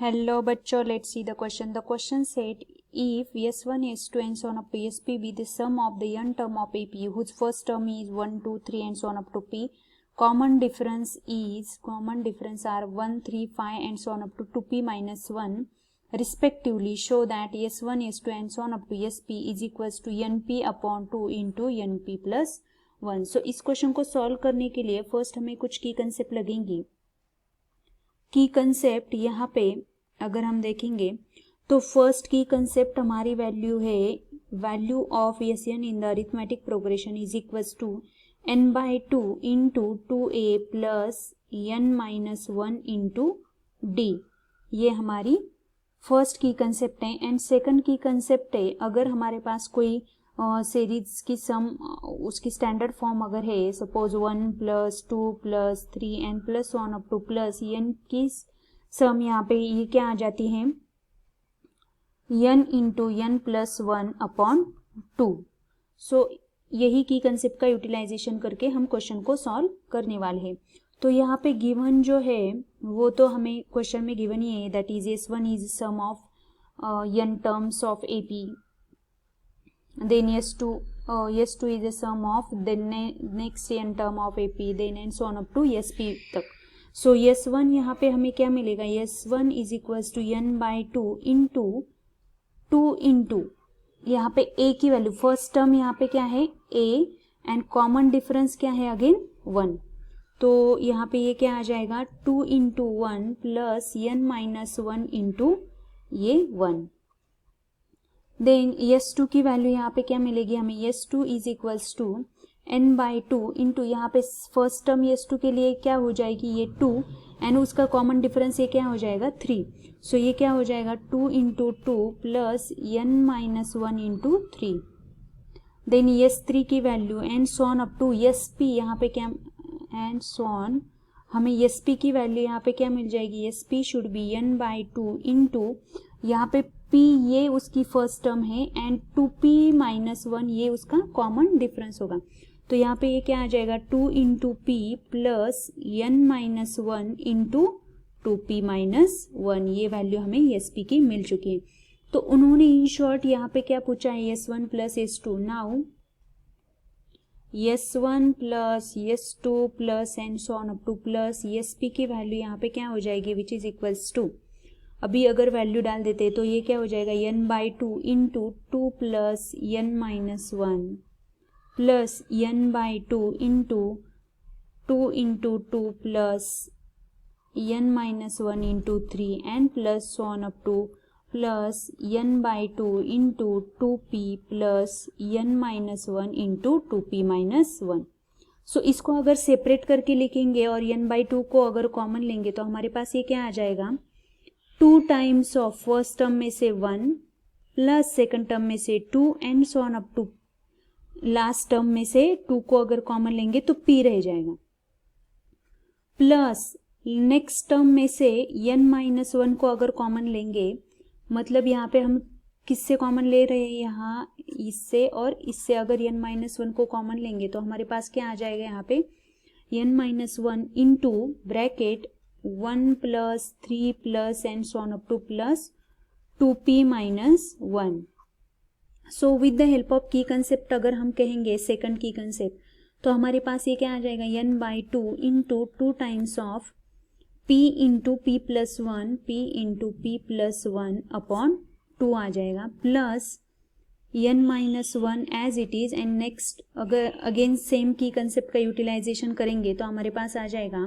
Hello bachcho, let's see the question. The question said if S1, S2 and so on up to SP be the sum of the n term of AP whose first term is 1, 2, 3 and so on up to P. Common difference are 1, 3, 5 and so on up to 2P minus 1 respectively. Show that S1, S2 and so on up to SP is equals to NP upon 2 into NP plus 1. So इस question को solve करने के लिए first हमें कुछ की concept लगेंगी. की कंसेप्ट यहाँ पे अगर हम देखेंगे तो फर्स्ट की कंसेप्ट हमारी वैल्यू है value of S N in the arithmetic progression is equals to n by 2 into 2a plus n minus 1 into D. ये हमारी फर्स्ट की कंसेप्ट है. एंड सेकंड की कंसेप्ट है अगर हमारे पास कोई सीरीज की सम उसकी स्टैंडर्ड फॉर्म अगर है suppose 1 plus 2 plus 3 N plus 1 up to plus N की सम यहाँ पे ये क्या आ जाती है n into n plus 1 upon 2. So यही की कंसेप्ट का यूटिलाइजेशन करके हम क्वेश्चन को सॉल्व करने वाले हैं. तो यहाँ पे गिवन जो है वो तो हमें क्वेश्चन में गिवन ही है that is S1 is sum of n terms of AP. Then S2 is a sum of the next n term of AP, then and so on up to SP तक. So S1 यहाँ पे हमें क्या मिलेगा S1 is equals to n by 2 into यहाँ पे A की value first term यहाँ पे क्या है A एंड कॉमन डिफरेंस क्या है अगेन 1. तो यहाँ पे ये क्या आ जाएगा 2 into 1 plus n minus 1 into ये 1. देन S2 की वैल्यू यहाँ पे क्या मिलेगी हमें S2 is equals to n by 2 into यहाँ पे फर्स्ट टर्म S2 के लिए क्या हो जाएगी ये 2 एंड उसका कॉमन डिफरेंस ये क्या हो जाएगा 3. सो ये क्या हो जाएगा 2 into 2 plus n minus 1 into 3. Then S3 की value and so on up to SP यहाँ पे क्या एंड सॉन हमें SP की वैल्यू यहाँ पे क्या मिल जाएगी SP should be n by 2 into यहाँ पे P ये उसकी फर्स्ट टर्म है एंड 2P माइनस 1 ये उसका कॉमन डिफरेंस होगा. तो यहाँ पे ये क्या आ जाएगा 2 into P plus n minus 1 into 2P minus 1. ये वैल्यू हमें SP की मिल चुकी है. तो उन्होंने इन शॉर्ट यहाँ पे क्या पूछा है S1 plus S2. Now S1 plus S2 plus and so on up to plus SP की वैल्यू यहाँ पे क्या हो जाएगी विच इज इक्वल्स टू अभी अगर वैल्यू डाल देते तो ये क्या हो जाएगा n by 2 into 2 plus n minus 1 plus n by 2 into 2 into 2 plus n minus 1 into 3 and plus so on up to plus n by 2 into 2p plus n minus 1 into 2p minus 1. सो इसको अगर separate करके लिखेंगे और n by 2 को अगर common लेंगे तो हमारे पास ये क्या आ जाएगा 2 टाइम्स ऑफ फर्स्ट टर्म में से 1 प्लस सेकंड टर्म में से 2 and so on up to last term में से 2 को अगर कॉमन लेंगे तो p रह जाएगा प्लस नेक्स्ट टर्म में से n माइनस 1 को अगर कॉमन लेंगे मतलब यहाँ पे हम किससे कॉमन ले रहे हैं यहाँ इससे और इससे अगर n माइनस 1 को कॉमन लेंगे तो हमारे पास क्या आ जाएगा यहाँ पे n minus 1 into bracket 1 plus 3 plus and so on up to plus 2p minus 1. So with the help of की कंसेप्ट अगर हम कहेंगे सेकंड की कंसेप्ट तो हमारे पास ये क्या आ जाएगा n by 2 into 2 times of p into p plus 1 p into p plus 1 upon 2 आ जाएगा plus n minus 1 as it is. And next अगर अगेन सेम की कंसेप्ट का यूटिलाइजेशन करेंगे तो हमारे पास आ जाएगा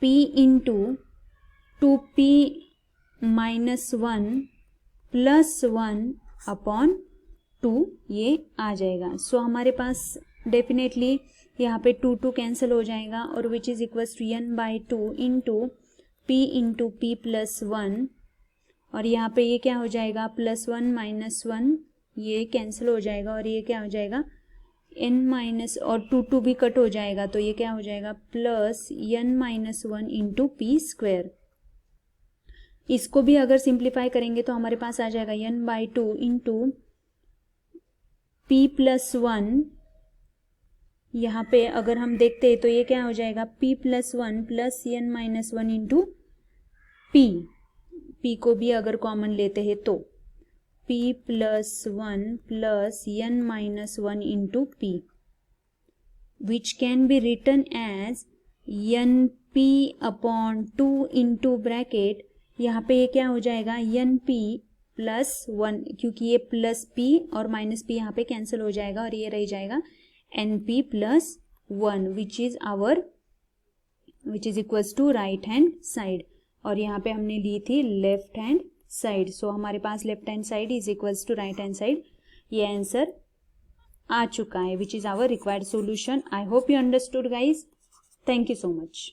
p इंटू 2p माइनस 1 प्लस 1 अपॉन 2 ये आ जाएगा. सो हमारे पास डेफिनेटली यहाँ पे 2 कैंसिल हो जाएगा और which is equals to n by 2 into p plus 1 और यहाँ पे ये क्या हो जाएगा प्लस 1 माइनस 1 ये कैंसिल हो जाएगा और ये क्या हो जाएगा n माइनस और 2 भी कट हो जाएगा तो ये क्या हो जाएगा plus n minus 1 into p square. इसको भी अगर सिंप्लीफाई करेंगे तो हमारे पास आ जाएगा n by 2 into p plus 1 यहाँ पे अगर हम देखते हैं तो ये क्या हो जाएगा p plus 1 plus n minus 1 into p p को भी अगर कॉमन लेते हैं तो p plus 1 plus n minus 1 into p, which can be written as np upon 2 into bracket, यहाँ पे ये क्या हो जाएगा np प्लस 1, क्योंकि ये प्लस p और माइनस p यहाँ पे कैंसिल हो जाएगा और ये रह जाएगा np plus 1 which is equals to right hand side, और यहाँ पे हमने ली थी लेफ्ट हैंड साइड, सो हमारे पास left hand side is equals to right hand side. ये आंसर आ चुका है which is our required solution. I hope you understood guys. Thank you so much.